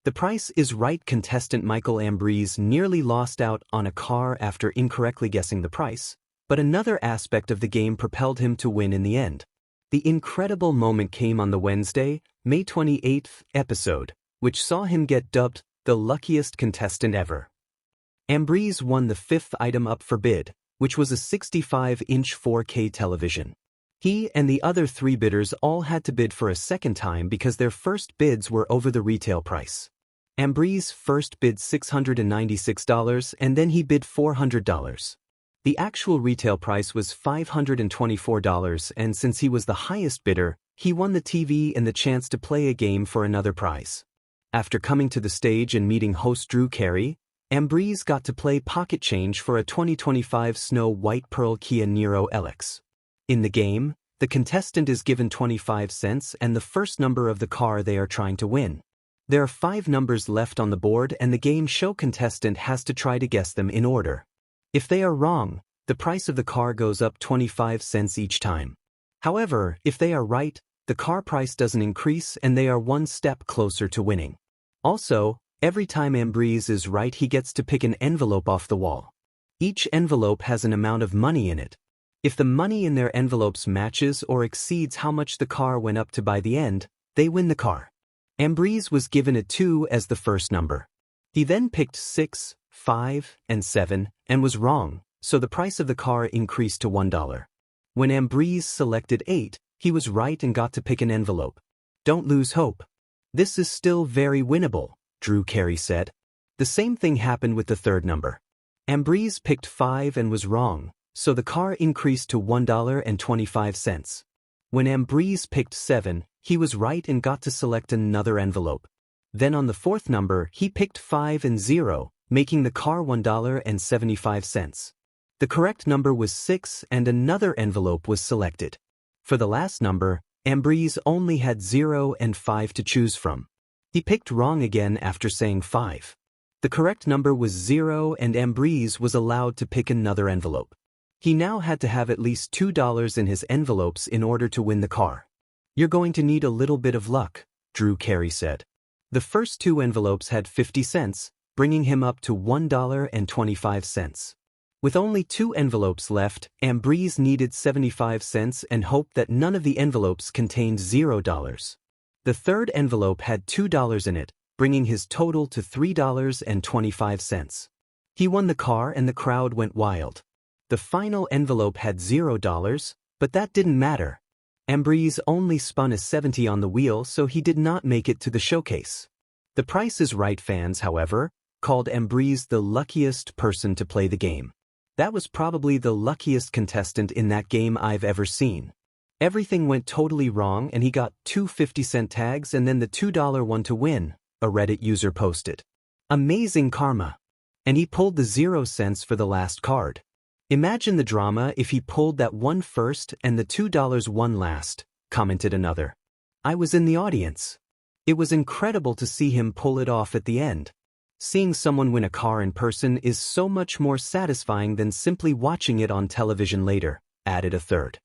The Price is Right contestant Michael Ambrose nearly lost out on a car after incorrectly guessing the price, but another aspect of the game propelled him to win in the end. The incredible moment came on the Wednesday, May 28th episode, which saw him get dubbed the luckiest contestant ever. Ambrose won the fifth item up for bid, which was a 65-inch 4K television. He and the other three bidders all had to bid for a second time because their first bids were over the retail price. Ambrose first bid $696 and then he bid $400. The actual retail price was $524, and since he was the highest bidder, he won the TV and the chance to play a game for another prize. After coming to the stage and meeting host Drew Carey, Ambrose got to play pocket change for a 2025 Snow White Pearl Kia Niro LX. In the game, the contestant is given 25 cents and the first number of the car they are trying to win. There are 5 numbers left on the board and the game show contestant has to try to guess them in order. If they are wrong, the price of the car goes up 25 cents each time. However, if they are right, the car price doesn't increase and they are one step closer to winning. Also, every time Ambrose is right, he gets to pick an envelope off the wall. Each envelope has an amount of money in it. If the money in their envelopes matches or exceeds how much the car went up to by the end, they win the car. Ambrose was given a 2 as the first number. He then picked 6, 5, and 7, and was wrong, so the price of the car increased to $1. When Ambrose selected 8, he was right and got to pick an envelope. Don't lose hope. This is still very winnable, Drew Carey said. The same thing happened with the third number. Ambrose picked 5 and was wrong, so the car increased to $1.25. When Ambrose picked 7, he was right and got to select another envelope. Then on the fourth number, he picked 5 and 0, making the car $1.75. The correct number was 6 and another envelope was selected. For the last number, Ambrose only had 0 and 5 to choose from. He picked wrong again after saying 5. The correct number was 0 and Ambrose was allowed to pick another envelope. He now had to have at least $2 in his envelopes in order to win the car. You're going to need a little bit of luck, Drew Carey said. The first 2 envelopes had 50 cents, bringing him up to $1.25. With only 2 envelopes left, Ambrose needed 75 cents and hoped that none of the envelopes contained $0. The third envelope had $2 in it, bringing his total to $3.25. He won the car and the crowd went wild. The final envelope had $0, but that didn't matter. Ambrose only spun a 70 on the wheel, so he did not make it to the showcase. The Price is Right fans, however, called Ambrose the luckiest person to play the game. That was probably the luckiest contestant in that game I've ever seen. Everything went totally wrong and he got 2 50-cent tags and then the $2 one to win, a Reddit user posted. Amazing karma. And he pulled the 0 cents for the last card. Imagine the drama if he pulled that one first and the $2 one last, commented another. I was in the audience. It was incredible to see him pull it off at the end. Seeing someone win a car in person is so much more satisfying than simply watching it on television later, added a third.